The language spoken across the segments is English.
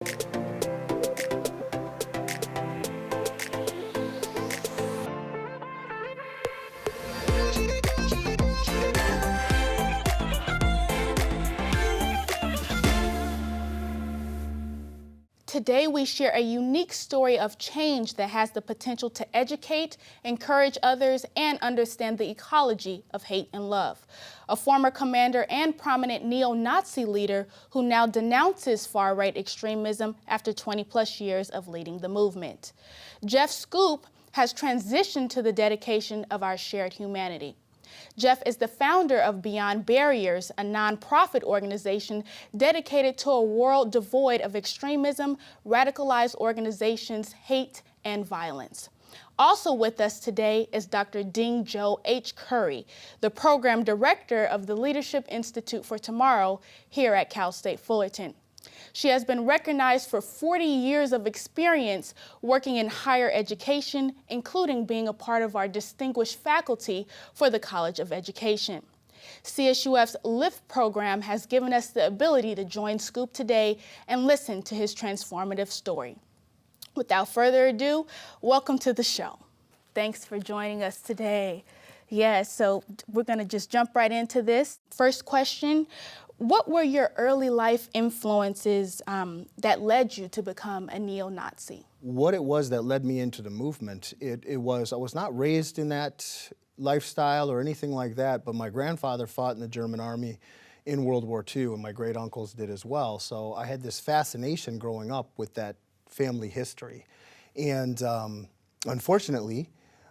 Today, we share a unique story of change that has the potential to educate, encourage others, and understand the ecology of hate and love. A former commander and prominent neo-Nazi leader who now denounces far-right extremism after 20-plus years of leading the movement. Jeff Schoep has transitioned to the dedication of our shared humanity. Jeff is the founder of Beyond Barriers, a nonprofit organization dedicated to a world devoid of extremism, radicalized organizations, hate, and violence. Also with us today is Dr. Ding Jo H. Currie, the program director of the Leadership Institute for Tomorrow here at Cal State Fullerton. She has been recognized for 40 years of experience working in higher education, including being a part of our distinguished faculty for the College of Education. CSUF's LIFT program has given us the ability to join Schoep today and listen to his transformative story. Without further ado, welcome to the show. Thanks for joining us today. Yes, so we're going to just jump right into this. First question. What were your early life influences that led you to become a neo-Nazi? What it was that led me into the movement, I was not raised in that lifestyle or anything like that, but my grandfather fought in the German army in World War II, and my great uncles did as well. So I had this fascination growing up with that family history. And unfortunately,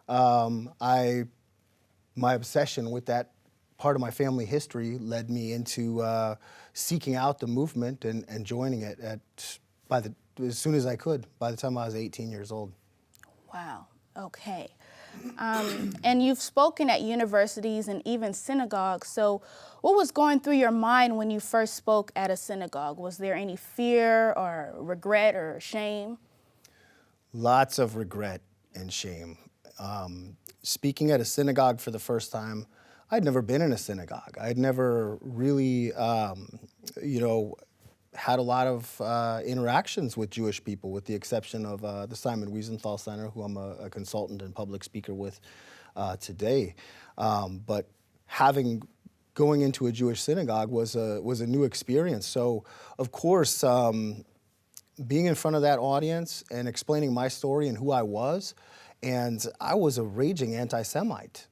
my obsession with that part of my family history led me into seeking out the movement and joining it as soon as I could, by the time I was 18 years old. Wow, okay. And you've spoken at universities and even synagogues, so what was going through your mind when you first spoke at a synagogue? Was there any fear or regret or shame? Lots of regret and shame. Speaking at a synagogue for the first time, I'd never been in a synagogue. I'd never really, had a lot of interactions with Jewish people, with the exception of the Simon Wiesenthal Center, who I'm a consultant and public speaker with today. But going into a Jewish synagogue was a new experience. So, of course, being in front of that audience and explaining my story and who I was, and I was a raging anti-Semite.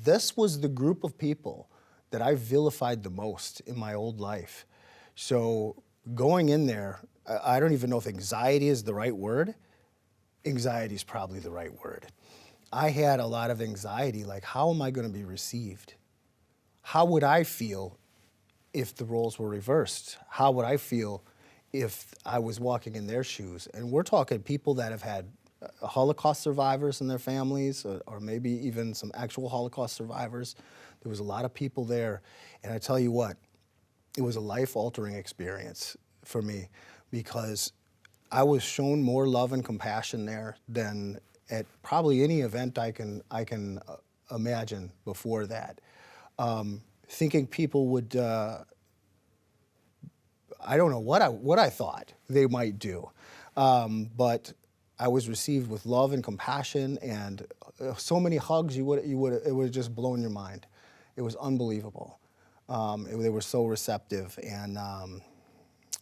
This was the group of people that I vilified the most in my old life. So going in there, I don't even know if anxiety is the right word. Anxiety is probably the right word. I had a lot of anxiety, like, how am I going to be received? How would I feel if the roles were reversed? How would I feel if I was walking in their shoes? And we're talking people that have had Holocaust survivors in their families, or maybe even some actual Holocaust survivors. There was a lot of people there, and I tell you what, it was a life-altering experience for me, because I was shown more love and compassion there than at probably any event I can imagine before that. Thinking people would, I don't know what I thought they might do, but I was received with love and compassion, and so many hugs. It would have just blown your mind. It was unbelievable. They were so receptive, and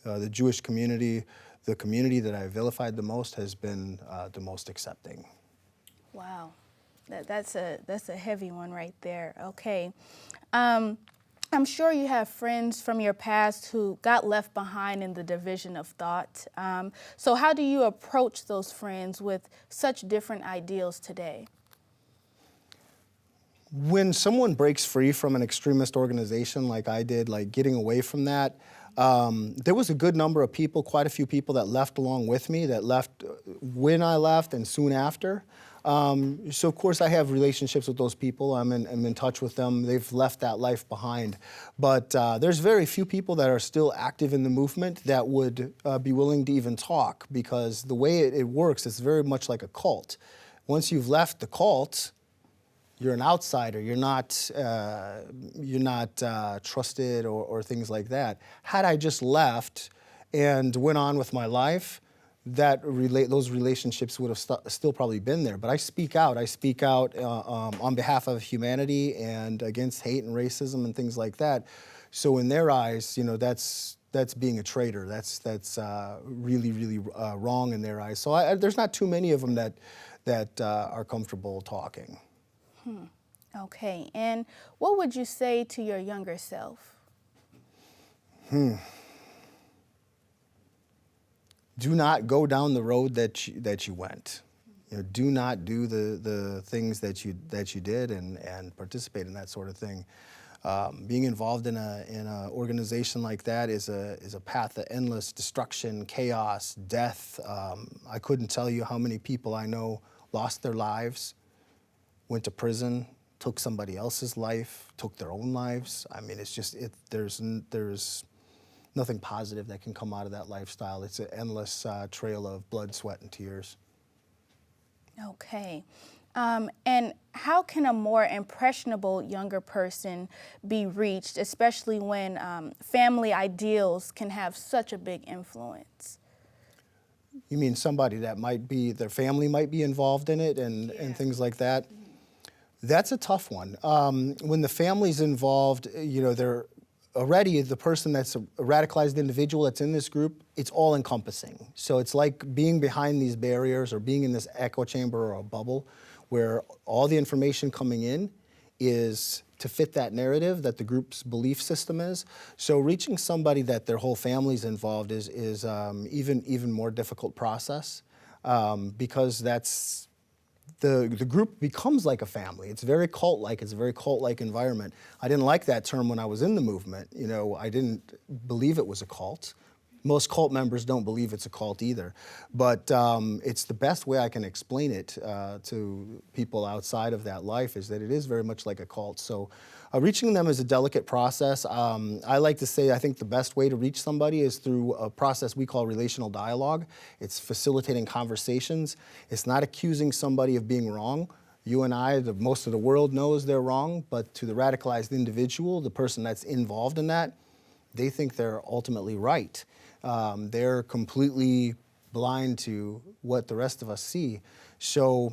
the Jewish community, the community that I vilified the most, has been the most accepting. Wow, that's a heavy one right there. Okay. I'm sure you have friends from your past who got left behind in the division of thought. So how do you approach those friends with such different ideals today? When someone breaks free from an extremist organization like I did, like getting away from that, there was a good number of people, quite a few people that left along with me, that left when I left and soon after. So of course I have relationships with those people. I'm in touch with them. They've left that life behind. But there's very few people that are still active in the movement that would be willing to even talk, because the way it works is very much like a cult. Once you've left the cult, you're an outsider. You're not trusted or things like that. Had I just left and went on with my life, those relationships would have still probably been there. But I speak out. I speak out on behalf of humanity and against hate and racism and things like that. So in their eyes, that's being a traitor. That's really, really wrong in their eyes. So there's not too many of them that are comfortable talking. Okay, and what would you say to your younger self? Do not go down the road that you went. Do not do the things that you did and participate in that sort of thing. Being involved in a organization like that is a path of endless destruction, chaos, death. I couldn't tell you how many people I know lost their lives, went to prison, took somebody else's life, took their own lives. I mean, it's just there's nothing positive that can come out of that lifestyle. It's an endless trail of blood, sweat, and tears. Okay. And how can a more impressionable younger person be reached, especially when family ideals can have such a big influence? You mean somebody that their family might be involved in it and things like that? Mm-hmm. That's a tough one. When the family's involved, they're already the person that's a radicalized individual that's in this group, it's all encompassing. So it's like being behind these barriers or being in this echo chamber or a bubble where all the information coming in is to fit that narrative that the group's belief system is. So reaching somebody that their whole family's involved is even more difficult process because the group becomes like a family. It's very cult-like. It's a very cult-like environment. I didn't like that term when I was in the movement. I didn't believe it was a cult. Most cult members don't believe it's a cult either. But it's the best way I can explain it to people outside of that life is that it is very much like a cult. So reaching them is a delicate process. I like to say I think the best way to reach somebody is through a process we call relational dialogue. It's facilitating conversations. It's not accusing somebody of being wrong. You and I, most of the world knows they're wrong, but to the radicalized individual, the person that's involved in that, they think they're ultimately right. They're completely blind to what the rest of us see. So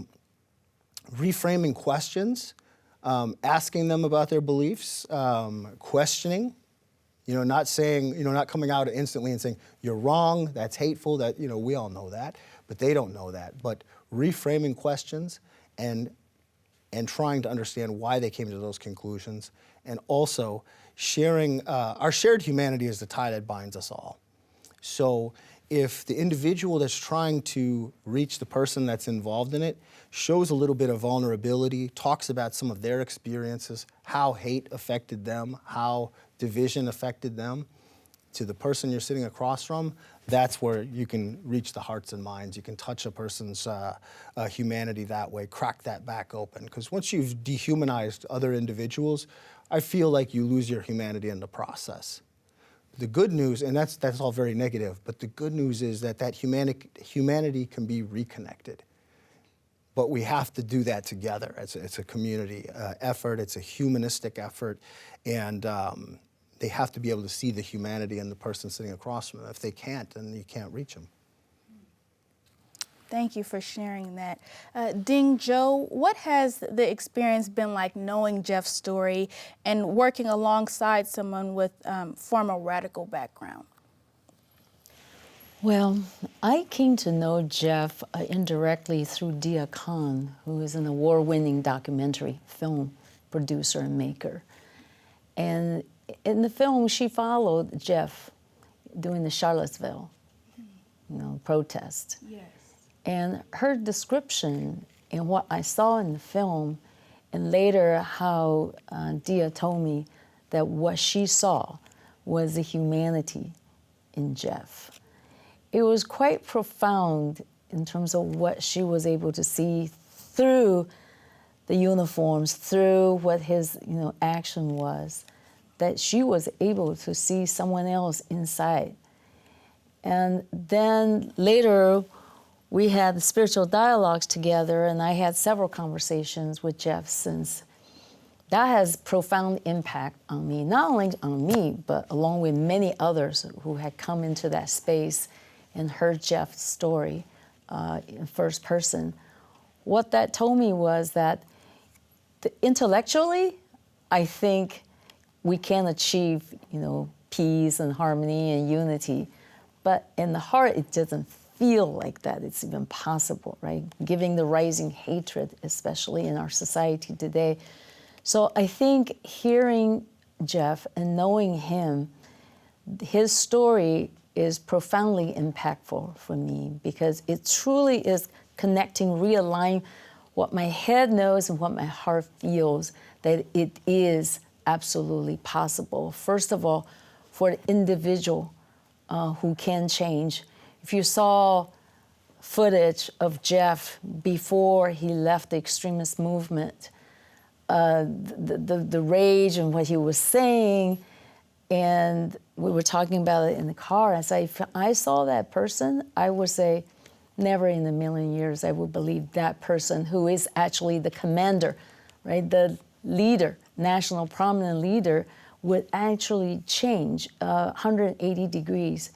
reframing questions, asking them about their beliefs, questioning, not saying, not coming out instantly and saying, you're wrong, that's hateful, that, we all know that, but they don't know that. But reframing questions and trying to understand why they came to those conclusions, and also sharing, our shared humanity is the tie that binds us all. So if the individual that's trying to reach the person that's involved in it shows a little bit of vulnerability, talks about some of their experiences, how hate affected them, how division affected them, to the person you're sitting across from, that's where you can reach the hearts and minds. You can touch a person's humanity that way, crack that back open. Because once you've dehumanized other individuals, I feel like you lose your humanity in the process. The good news, and that's all very negative, but the good news is that humanity can be reconnected. But we have to do that together. It's a community effort, it's a humanistic effort, and they have to be able to see the humanity in the person sitting across from them. If they can't, then you can't reach them. Thank you for sharing that. Ding Joe, what has the experience been like knowing Jeff's story and working alongside someone with former radical background? Well, I came to know Jeff indirectly through Dia Khan, who is an award-winning documentary film producer and maker. And in the film, she followed Jeff during the Charlottesville, protest. Yes. And her description and what I saw in the film, and later how Dia told me that what she saw was the humanity in Jeff. It was quite profound in terms of what she was able to see through the uniforms, through what his action was, that she was able to see someone else inside. And then later, we had spiritual dialogues together, and I had several conversations with Jeff since that has profound impact on me, not only on me, but along with many others who had come into that space and heard Jeff's story in first person. What that told me was that intellectually, I think we can achieve, peace and harmony and unity, but in the heart, it doesn't feel like that it's even possible, right? Given the rising hatred, especially in our society today. So I think hearing Jeff and knowing him, his story is profoundly impactful for me because it truly is connecting, realigning what my head knows and what my heart feels, that it is absolutely possible. First of all, for the individual who can change. If you saw footage of Jeff before he left the extremist movement, the rage and what he was saying, and we were talking about it in the car. If I saw that person, I would say, never in a million years I would believe that person who is actually the commander, right? The leader, national prominent leader, would actually change 180 degrees.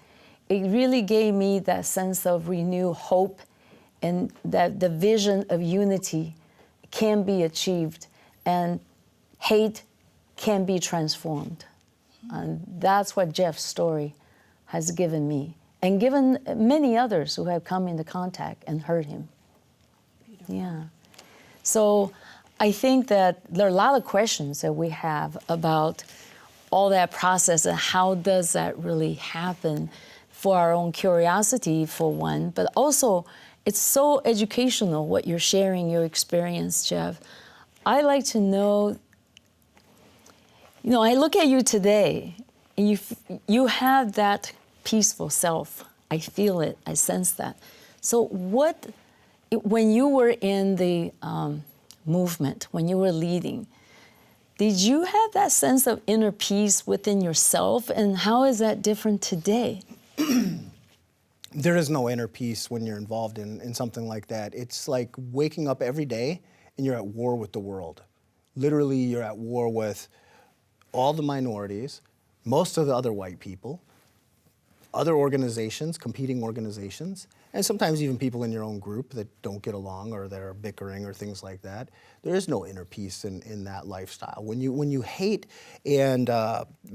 It really gave me that sense of renewed hope and that the vision of unity can be achieved and hate can be transformed. And that's what Jeff's story has given me and given many others who have come into contact and heard him. Beautiful. Yeah. So I think that there are a lot of questions that we have about all that process and how does that really happen, for our own curiosity, for one, but also it's so educational what you're sharing, your experience, Jeff. I like to know, I look at you today and you have that peaceful self. I feel it, I sense that. So when you were in the movement, when you were leading, did you have that sense of inner peace within yourself, and how is that different today? There is no inner peace when you're involved in something like that. It's like waking up every day and you're at war with the world. Literally, you're at war with all the minorities, most of the other white people, other organizations, competing organizations, and sometimes even people in your own group that don't get along or that are bickering or things like that. There is no inner peace in that lifestyle. When you hate and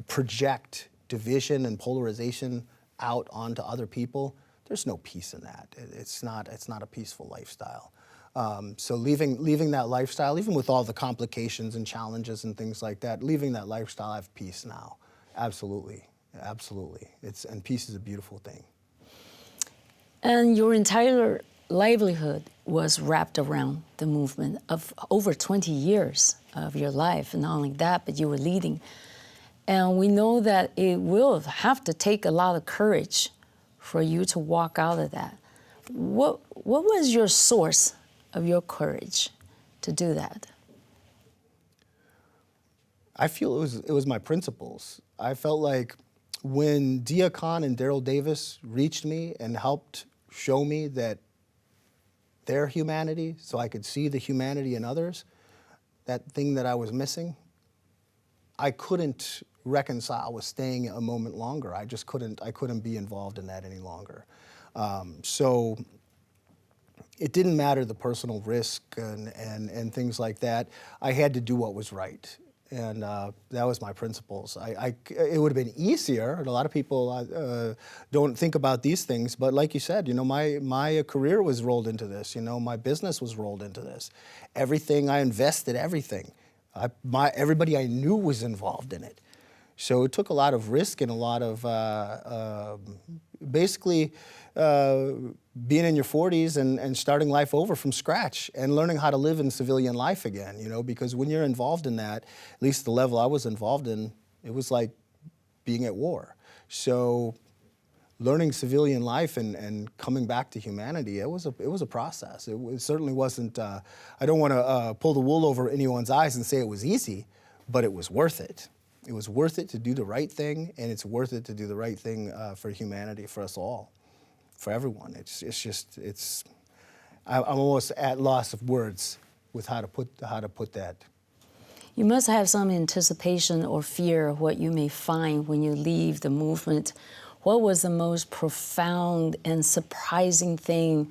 project division and polarization out onto other people, there's no peace in that. It's not a peaceful lifestyle. So leaving that lifestyle, even with all the complications and challenges and things like that, leaving that lifestyle, I have peace now. Absolutely, absolutely. And peace is a beautiful thing. And your entire livelihood was wrapped around the movement of over 20 years of your life. And not only that, but you were leading. And we know that it will have to take a lot of courage for you to walk out of that. What was your source of your courage to do that? I feel it was my principles. I felt like when Dia Khan and Daryl Davis reached me and helped show me that their humanity, so I could see the humanity in others, that thing that I was missing, I couldn't reconcile with staying a moment longer. I couldn't be involved in that any longer. So it didn't matter the personal risk and things like that. I had to do what was right. And that was my principles. It would have been easier, and a lot of people don't think about these things, but like you said, my career was rolled into this, my business was rolled into this. Everything I invested, everything. Everybody I knew was involved in it. So it took a lot of risk and a lot of basically being in your 40s and starting life over from scratch and learning how to live in civilian life again, because when you're involved in that, at least the level I was involved in, it was like being at war. So learning civilian life and coming back to humanity, it was a process. It certainly wasn't, I don't want to pull the wool over anyone's eyes and say it was easy, but it was worth it. It was worth it to do the right thing, and it's worth it to do the right thing for humanity, for us all, for everyone. I'm almost at loss of words with how to put that. You must have some anticipation or fear of what you may find when you leave the movement. What was the most profound and surprising thing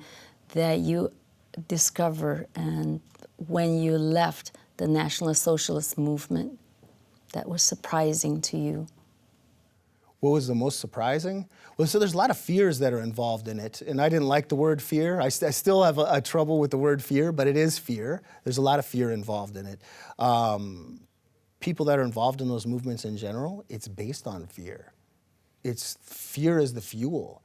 that you discovered and when you left the Nationalist Socialist movement that was surprising to you? What was the most surprising? Well, so there's a lot of fears that are involved in it, and I didn't like the word fear. I still have a trouble with the word fear, but it is fear. There's a lot of fear involved in it. People that are involved in those movements in general, it's based on fear. It's fear is the fuel.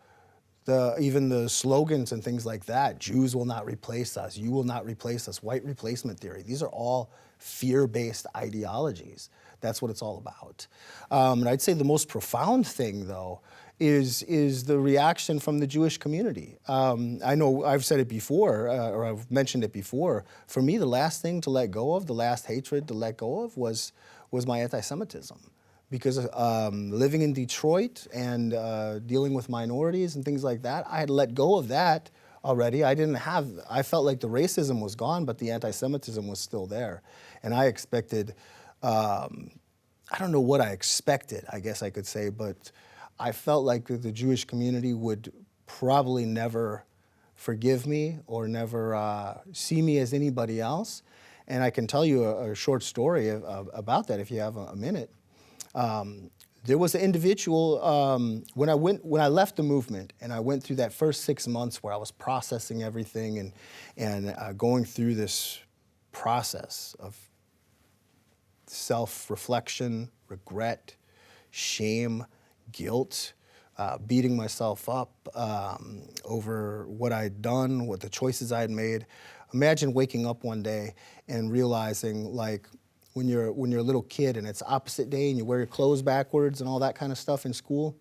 Even the slogans and things like that, Jews will not replace us, you will not replace us, white replacement theory, these are all fear-based ideologies. That's what it's all about. And I'd say the most profound thing, though, is the reaction from the Jewish community. I know I've said it before, or I've mentioned it before. For me, the last thing to let go of, the last hatred to let go of was my anti-Semitism. Because living in Detroit and dealing with minorities and things like that, I had let go of that already. I felt like the racism was gone, but the anti-Semitism was still there. And I expected, I don't know what I expected, I guess I could say, but I felt like the Jewish community would probably never forgive me or never see me as anybody else. And I can tell you a short story about that if you have a minute. There was an individual, when I left the movement and I went through that first 6 months where I was processing everything and going through this process of self-reflection, regret, shame, guilt, beating myself up over what I'd done, what the choices I had made. Imagine waking up one day and realizing, like, when you're a little kid and it's opposite day and you wear your clothes backwards and all that kind of stuff in school.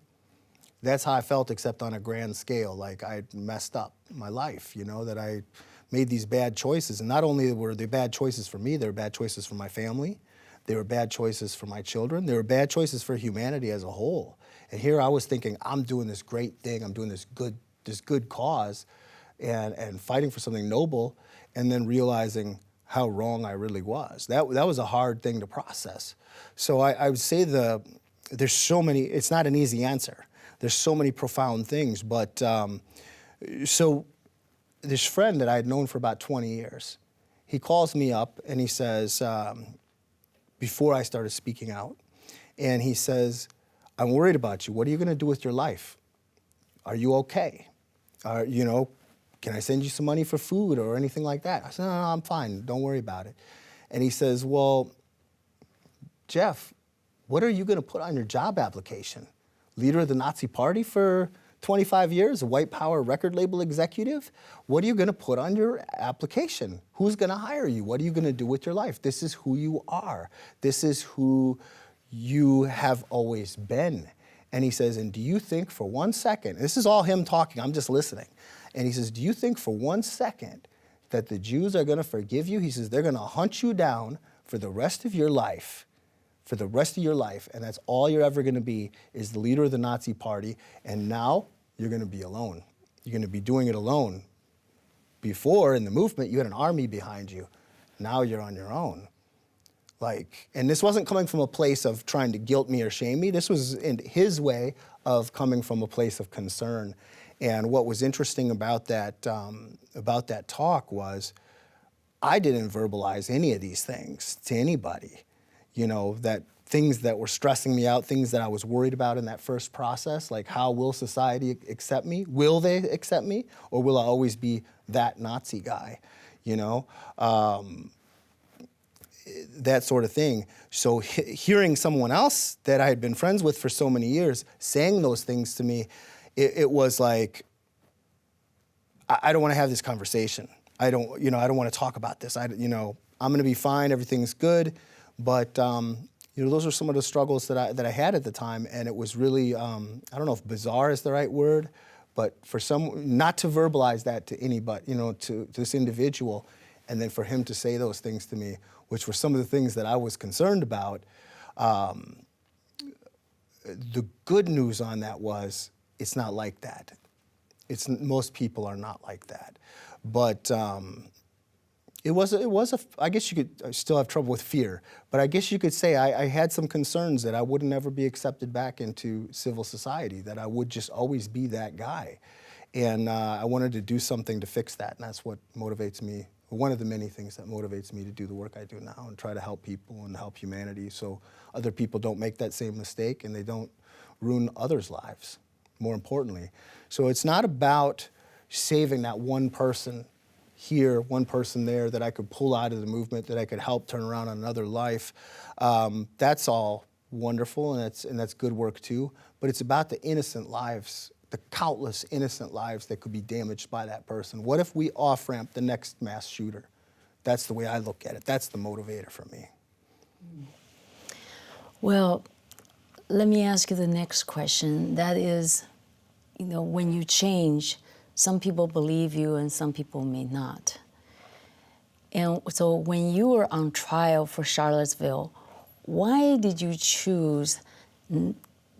That's how I felt, except on a grand scale. Like I'd messed up my life, that I made these bad choices. And not only were they bad choices for me, they were bad choices for my family. They were bad choices for my children. They were bad choices for humanity as a whole. And here I was thinking, I'm doing this great thing. I'm doing this good cause and fighting for something noble, and then realizing how wrong I really was. That was a hard thing to process. So I would say there's so many, it's not an easy answer. There's so many profound things, but so this friend that I had known for about 20 years, he calls me up and he says, before I started speaking out, and he says, I'm worried about you. What are you gonna do with your life? Are you okay? Can I send you some money for food or anything like that? I said, no, I'm fine. Don't worry about it. And he says, well, Jeff, what are you going to put on your job application? Leader of the Nazi Party for 25 years, a white power record label executive? What are you going to put on your application? Who's going to hire you? What are you going to do with your life? This is who you are. This is who you have always been. And he says, and do you think for 1 second, this is all him talking, I'm just listening. And he says, do you think for 1 second that the Jews are going to forgive you? He says, they're going to hunt you down for the rest of your life, and that's all you're ever going to be is the leader of the Nazi Party, and now you're going to be alone. You're going to be doing it alone. Before, in the movement, you had an army behind you. Now you're on your own. And this wasn't coming from a place of trying to guilt me or shame me. This was in his way of coming from a place of concern. And what was interesting about that talk was I didn't verbalize any of these things to anybody. That things that were stressing me out, things that I was worried about in that first process, like how will society accept me? Will they accept me? Or will I always be that Nazi guy? That sort of thing. So hearing someone else that I had been friends with for so many years saying those things to me, it was like, I don't want to have this conversation. I don't want to talk about this. I'm going to be fine. Everything's good. But those are some of the struggles that I had at the time, and it was really I don't know if bizarre is the right word, but for not to verbalize that to anybody, to this individual, and then for him to say those things to me, which were some of the things that I was concerned about. The good news on that was it's not like that. Most people are not like that, but I guess you could I still have trouble with fear, but I guess you could say I had some concerns that I would never be accepted back into civil society, that I would just always be that guy. And I wanted to do something to fix that, and that's what motivates me, one of the many things that motivates me to do the work I do now and try to help people and help humanity so other people don't make that same mistake and they don't ruin others' lives, more importantly. So it's not about saving that one person here, one person there that I could pull out of the movement, that I could help turn around another life. That's all wonderful, and that's good work too. But it's about the innocent lives, the countless innocent lives that could be damaged by that person. What if we off-ramp the next mass shooter? That's the way I look at it. That's the motivator for me. Well, let me ask you the next question. That is, when you change, some people believe you and some people may not. And so when you were on trial for Charlottesville, why did you choose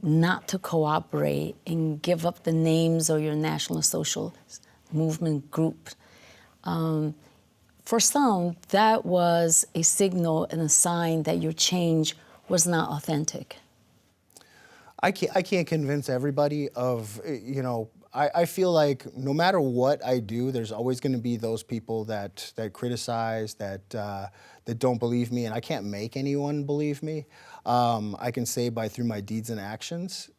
not to cooperate and give up the names of your National Socialist Movement group? For some, that was a signal and a sign that your change was not authentic. I can't convince everybody of, I feel like no matter what I do, there's always going to be those people that criticize, that don't believe me, and I can't make anyone believe me. I can say through my deeds and actions,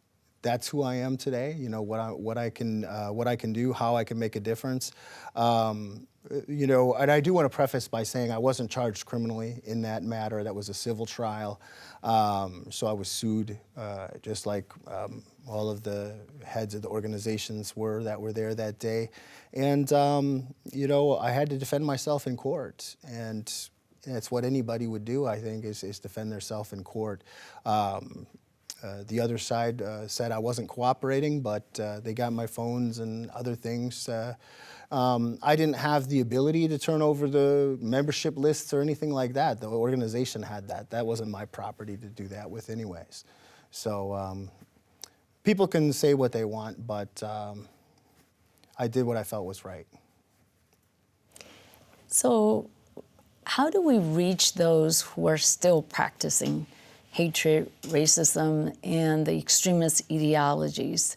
that's who I am today. What I can do, how I can make a difference. And I do want to preface by saying I wasn't charged criminally in that matter. That was a civil trial. So I was sued, just like all of the heads of the organizations that were there that day. And, I had to defend myself in court. And it's what anybody would do, I think, is defend themselves in court. The other side said I wasn't cooperating, but they got my phones and other things. I didn't have the ability to turn over the membership lists or anything like that. The organization had that. That wasn't my property to do that with anyways. So people can say what they want, but I did what I felt was right. So how do we reach those who are still practicing hatred, racism, and the extremist ideologies?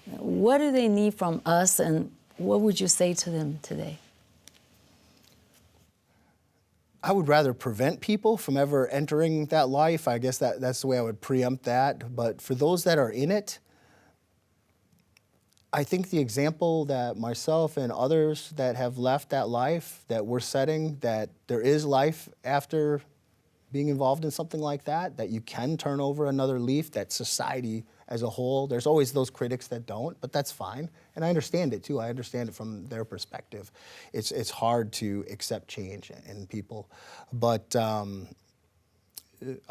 What do they need from us, and what would you say to them today? I would rather prevent people from ever entering that life. I guess that's the way I would preempt that. But for those that are in it, I think the example that myself and others that have left that life, that we're setting, that there is life after being involved in something like that you can turn over another leaf, that society as a whole, there's always those critics that don't, but that's fine. And I understand it too. I understand it from their perspective. It's hard to accept change in people. But I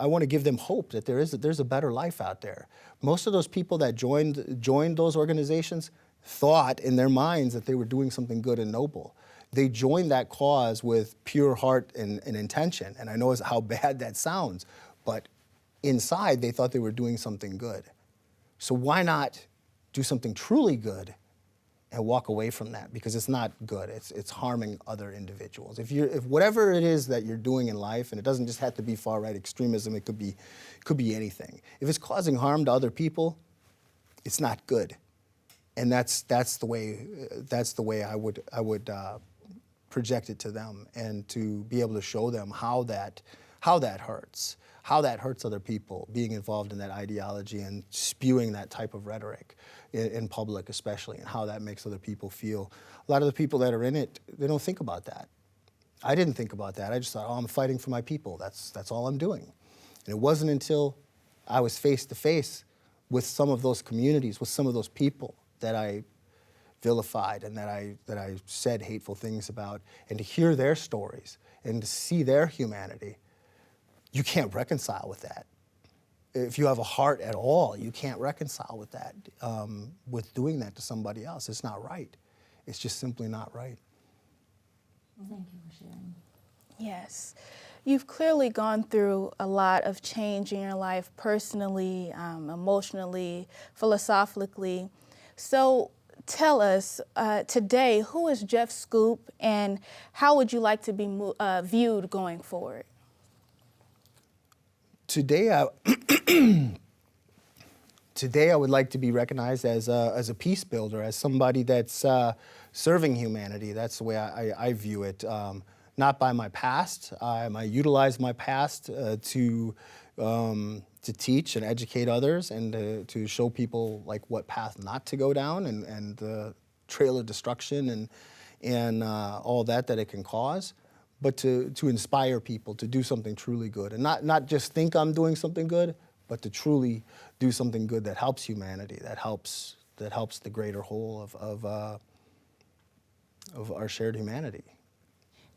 want to give them hope that there's a better life out there. Most of those people that joined those organizations thought in their minds that they were doing something good and noble. They joined that cause with pure heart and intention. And I know how bad that sounds, but inside they thought they were doing something good. So why not do something truly good and walk away from that? Because it's not good. It's harming other individuals. If whatever it is that you're doing in life, and it doesn't just have to be far-right extremism, it could be anything. If it's causing harm to other people, it's not good. And that's the way I would project it to them, and to be able to show them how that hurts. How that hurts other people, being involved in that ideology and spewing that type of rhetoric in public especially, and how that makes other people feel. A lot of the people that are in it, they don't think about that. I didn't think about that. I just thought, I'm fighting for my people. That's all I'm doing. And it wasn't until I was face to face with some of those communities, with some of those people, that I vilified and that I said hateful things about, and to hear their stories and to see their humanity. You can't reconcile with that. If you have a heart at all, you can't reconcile with that, with doing that to somebody else. It's not right. It's just simply not right. Well, thank you for sharing. Yes. You've clearly gone through a lot of change in your life, personally, emotionally, philosophically. So tell us today, who is Jeff Schoep and how would you like to be viewed going forward? Today, I would like to be recognized as a peace builder, as somebody that's serving humanity. That's the way I view it. Not by my past. I utilize my past to teach and educate others and to show people like what path not to go down and the trail of destruction and all that it can cause, but to inspire people to do something truly good and not just think I'm doing something good, but to truly do something good that helps humanity, that helps the greater whole of our shared humanity.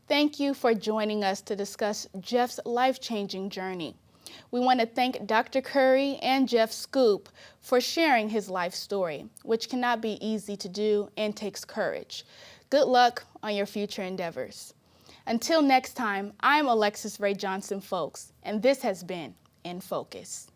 Thank you for joining us to discuss Jeff's life-changing journey. We want to thank Dr. Currie and Jeff Schoep for sharing his life story, which cannot be easy to do and takes courage. Good luck on your future endeavors. Until next time, I'm Alexis Ray Johnson Folks, and this has been In Focus.